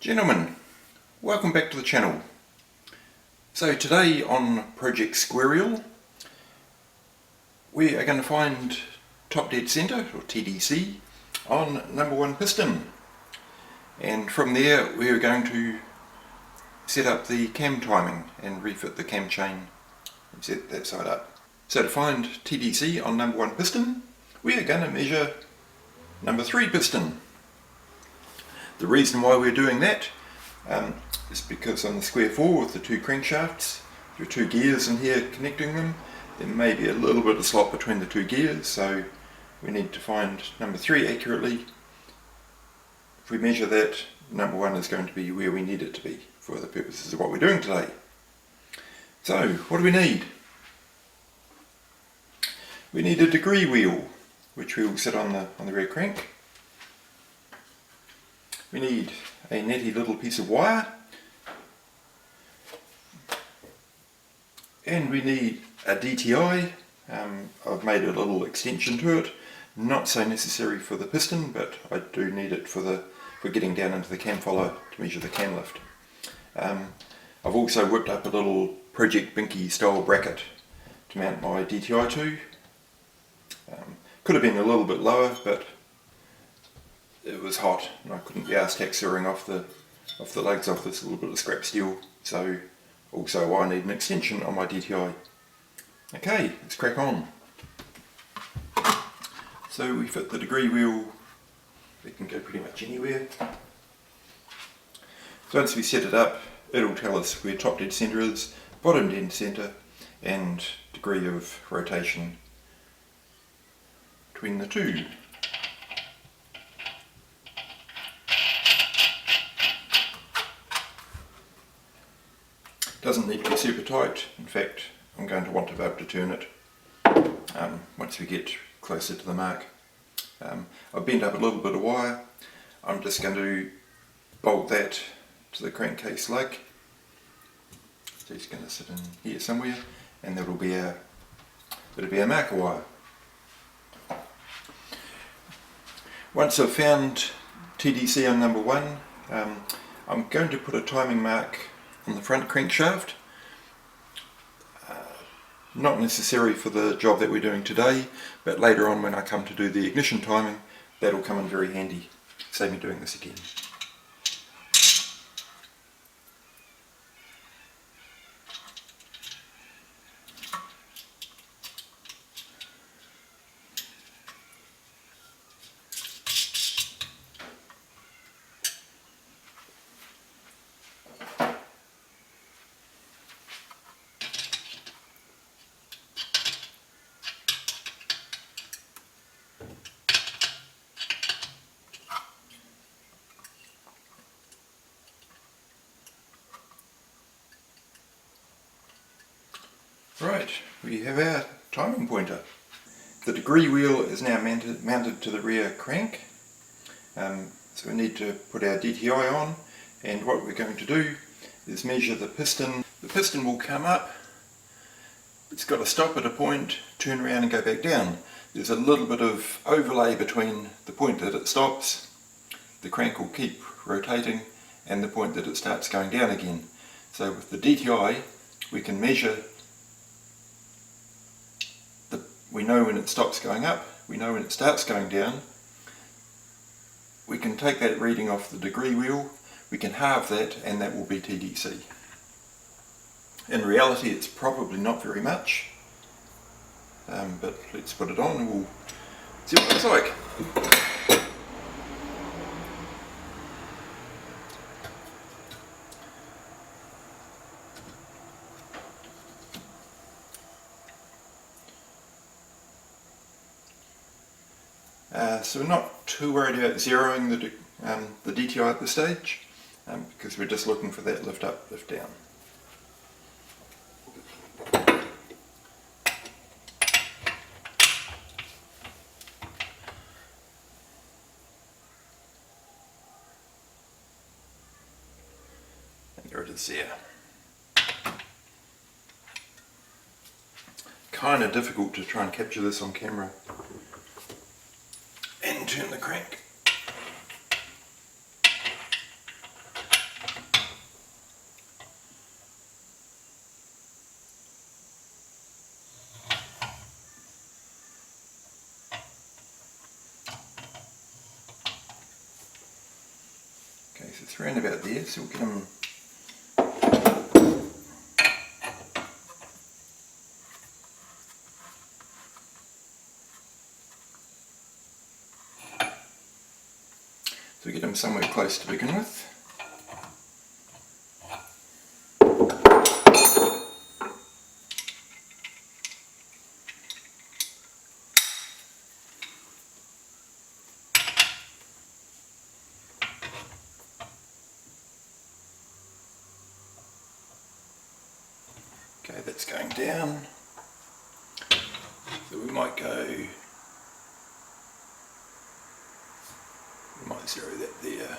Gentlemen, welcome back to the channel. So today on Project Squirrel we are going to find top dead center, or TDC, on number 1 piston, and from there we are going to set up the cam timing and refit the cam chain and set that side up. So to find TDC on number 1 piston we are going to measure number 3 piston. The reason why we're doing that is because on the square 4 with the 2 crankshafts, there are 2 gears in here connecting them. There may be a little bit of slop between the 2 gears, so we need to find number 3 accurately. If we measure that, number 1 is going to be where we need it to be for the purposes of what we're doing today. So what do we need? We need a degree wheel, which we will sit on the rear crank. We need a netty little piece of wire, and we need a DTI. I've made a little extension to it, not so necessary for the piston, but I do need it for getting down into the cam follower to measure the cam lift. I've also whipped up a little Project Binky style bracket to mount my DTI to. Could have been a little bit lower, but it was hot and I couldn't be arsed hacksawing off the legs off this little bit of scrap steel, so also I need an extension on my DTI. Okay, let's crack on. So we fit the degree wheel, it can go pretty much anywhere. So once we set it up, it'll tell us where top dead centre is, bottom dead centre, and degree of rotation between the two. Doesn't need to be super tight. In fact, I'm going to want to be able to turn it once we get closer to the mark. I've bent up a little bit of wire. I'm just going to bolt that to the crankcase leg. So it's going to sit in here somewhere, and that'll be our marker wire. Once I've found TDC on number 1, I'm going to put a timing mark on the front crankshaft. Not necessary for the job that we're doing today, but later on when I come to do the ignition timing, that'll come in very handy. Save me doing this again. Right, we have our timing pointer. The degree wheel is now mounted to the rear crank, so we need to put our DTI on, and what we're going to do is measure the piston. The piston will come up, it's got to stop at a point, turn around and go back down. There's a little bit of overlay between the point that it stops, the crank will keep rotating, and the point that it starts going down again. So with the DTI we can measure. We know when it stops going up, we know when it starts going down. We can take that reading off the degree wheel, we can halve that, and that will be TDC. In reality it's probably not very much, but let's put it on and we'll see what it looks like. So we're not too worried about zeroing the DTI at this stage, because we're just looking for that lift up, lift down. And there it is there. Kind of difficult to try and capture this on camera. And turn the crank. It's around about there, so we'll get them. So get them somewhere close to begin with. Okay, that's going down. So we might zero that there.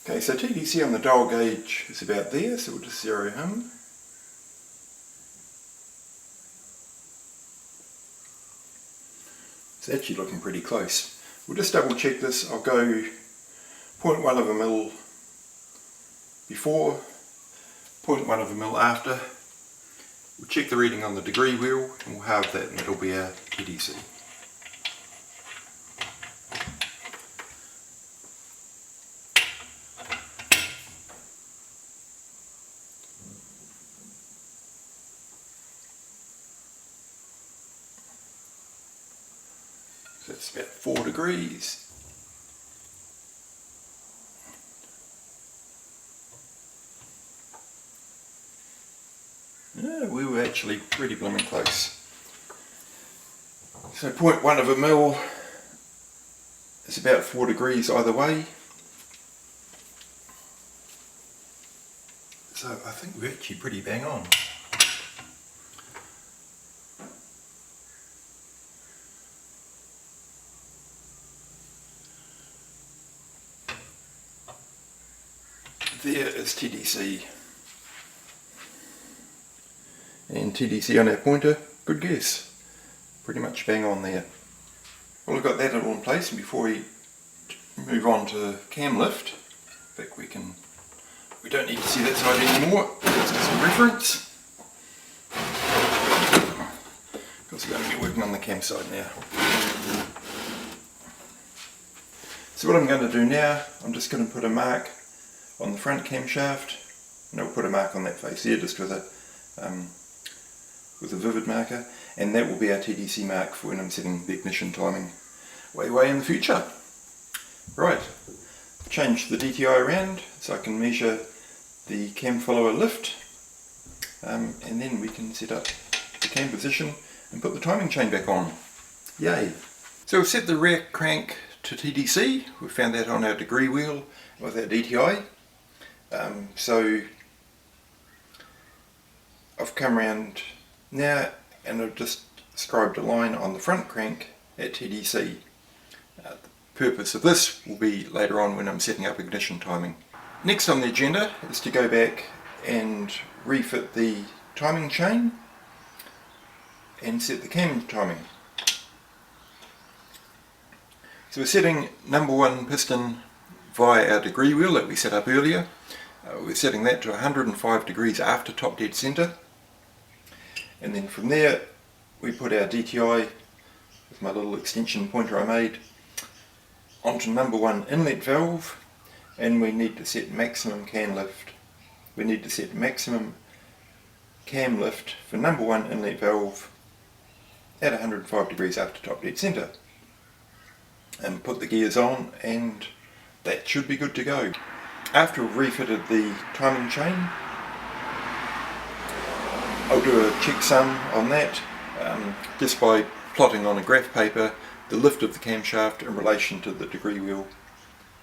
Okay, so TDC on the dial gauge is about there, so we'll just zero him. It's actually looking pretty close. We'll just double check this. I'll go 0.1 of a mil before, 0.1 of a mil after. We'll check the reading on the degree wheel and we'll halve that and that'll be our TDC. So that's about 4 degrees. Yeah, we were actually pretty blooming close. So 0.1 of a mil is about 4 degrees either way. So I think we're actually pretty bang on. There is TDC. And TDC on our pointer, good guess. Pretty much bang on there. Well, I've got that all in place, and before we move on to cam lift, in fact we don't need to see that side anymore, just as a reference. Because we're going to be working on the cam side now. So what I'm going to do now, I'm just going to put a mark on the front camshaft, and I'll put a mark on that face here just with a vivid marker, and that will be our TDC mark for when I'm setting the ignition timing way in the future. Right, change the DTI around so I can measure the cam follower lift, and then we can set up the cam position and put the timing chain back on. Yay! So we've set the rear crank to TDC. We found that on our degree wheel with our DTI. So I've come around now and I've just scribed a line on the front crank at TDC. The purpose of this will be later on when I'm setting up ignition timing. Next on the agenda is to go back and refit the timing chain and set the cam timing. So we're setting number 1 piston via our degree wheel that we set up earlier. We're setting that to 105 degrees after top dead center, and then from there we put our DTI with my little extension pointer I made onto number 1 inlet valve, and we need to set maximum cam lift. We need to set maximum cam lift for number 1 inlet valve at 105 degrees after top dead center, and put the gears on, and that should be good to go. After we've refitted the timing chain, I'll do a checksum on that just by plotting on a graph paper the lift of the camshaft in relation to the degree wheel,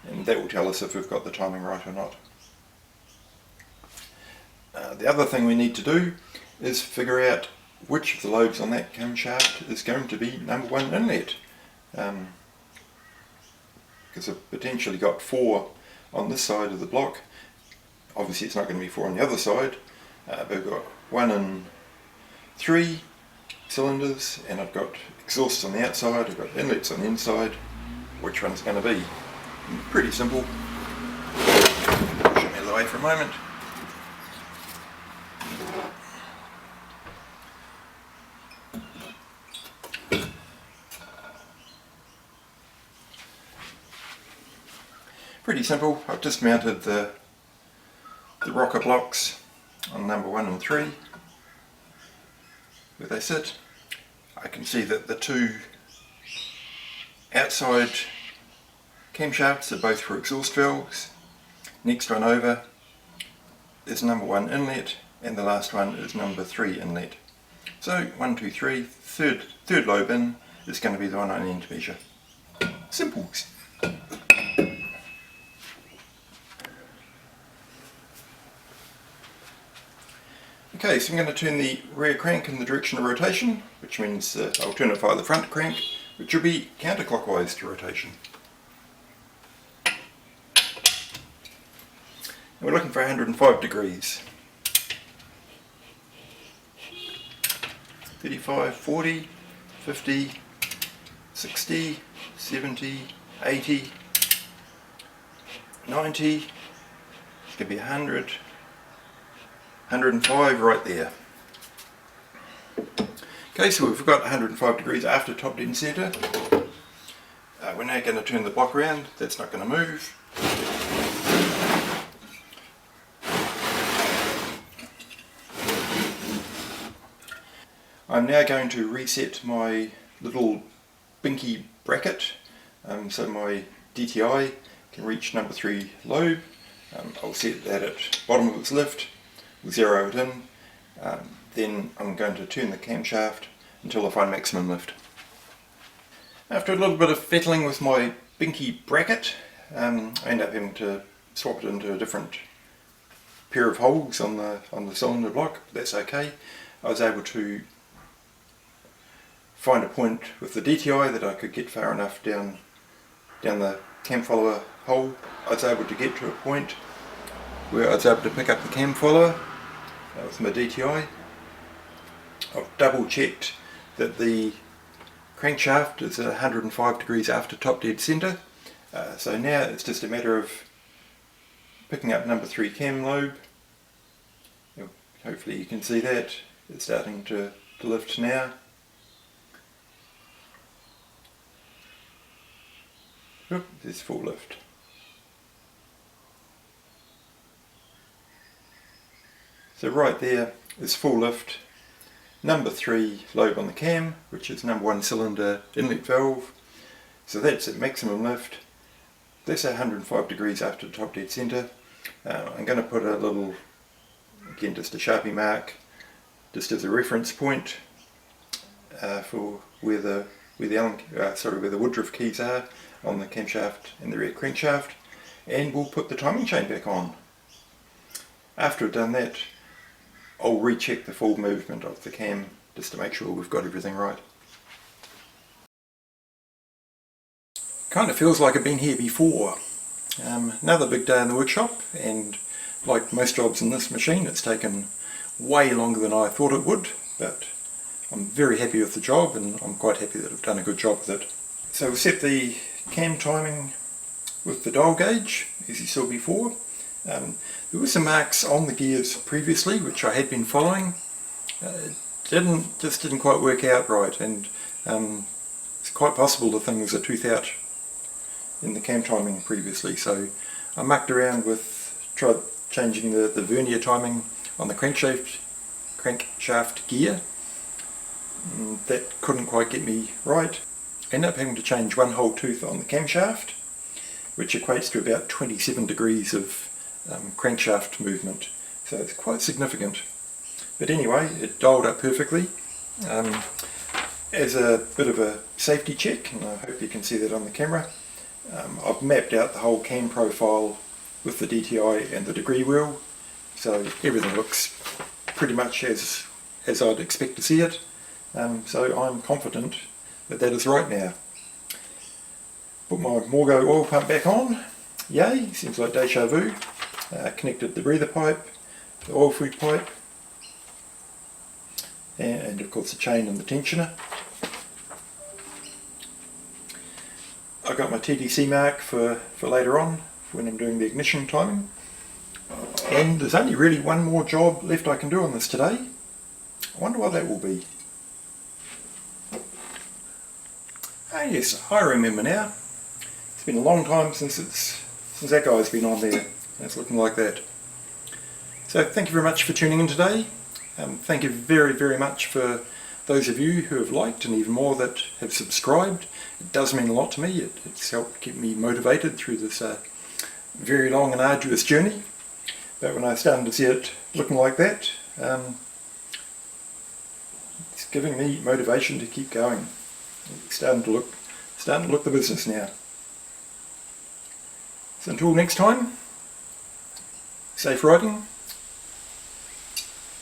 and that will tell us if we've got the timing right or not. The other thing we need to do is figure out which of the lobes on that camshaft is going to be number 1 inlet, because I've potentially got 4 on this side of the block. Obviously it's not going to be 4 on the other side, but I've got 1 and 3 cylinders, and I've got exhausts on the outside, I've got inlets on the inside. Which one's going to be? Pretty simple. away for a moment. Pretty simple. I've just mounted the rocker blocks on number 1 and 3 where they sit. I can see that the two outside camshafts are both for exhaust valves. Next one over is number 1 inlet and the last one is number 3 inlet. So 1, 2, 3, third lobe in is going to be the one I need to measure. Simples. Okay, so I'm going to turn the rear crank in the direction of rotation, which means I'll turn it via the front crank, which will be counterclockwise to rotation. And we're looking for 105 degrees. 35, 40, 50, 60, 70, 80, 90, it's going to be 100, 105 right there. Okay, so we've got 105 degrees after top dead centre. We're now going to turn the block around. That's not going to move. I'm now going to reset my little binky bracket so my DTI can reach number 3 lobe. I'll set that at bottom of its lift. We'll zero it in, then I'm going to turn the camshaft until I find maximum lift. After a little bit of fiddling with my binky bracket, I end up having to swap it into a different pair of holes on the cylinder block, but that's okay. I was able to find a point with the DTI that I could get far enough down the cam follower hole. I was able to get to a point where I was able to pick up the cam follower with my DTI. I've double checked that the crankshaft is 105 degrees after top dead centre, so now it's just a matter of picking up number 3 cam lobe. Hopefully you can see that, it's starting to lift now. Oop, there's full lift. So right there is full lift, number 3 lobe on the cam, which is number 1 cylinder inlet valve. So that's at maximum lift. That's 105 degrees after top dead centre. I'm going to put a little, again just a Sharpie mark, just as a reference point for where the woodruff keys are on the camshaft and the rear crankshaft, and we'll put the timing chain back on. After I've done that, I'll recheck the full movement of the cam just to make sure we've got everything right. Kind of feels like I've been here before. Another big day in the workshop, and like most jobs in this machine, it's taken way longer than I thought it would, but I'm very happy with the job and I'm quite happy that I've done a good job with it. So we've set the cam timing with the dial gauge, as you saw before. There were some marks on the gears previously which I had been following. Just didn't quite work out right, and it's quite possible the thing was a tooth out in the cam timing previously, so I mucked around tried changing the vernier timing on the crankshaft gear. That couldn't quite get me right. Ended up having to change one whole tooth on the camshaft, which equates to about 27 degrees of crankshaft movement, so it's quite significant. But anyway, it dialed up perfectly. As a bit of a safety check, and I hope you can see that on the camera, I've mapped out the whole cam profile with the DTI and the degree wheel, so everything looks pretty much as I'd expect to see it. So I'm confident that that is right now. Put my Morgo oil pump back on. Yay, seems like deja vu. Connected the breather pipe, the oil feed pipe, and of course the chain and the tensioner. I got my TDC mark for later on when I'm doing the ignition timing. And there's only really one more job left I can do on this today. I wonder what that will be. Ah yes, I remember now. It's been a long time since that guy's been on there. It's looking like that. So thank you very much for tuning in today. Thank you very, very much for those of you who have liked and even more that have subscribed. It does mean a lot to me. It's helped keep me motivated through this very long and arduous journey. But when I started to see it looking like that, it's giving me motivation to keep going. It's starting to look the business now. So until next time, safe riding,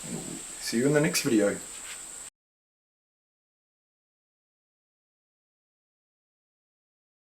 and we'll see you in the next video.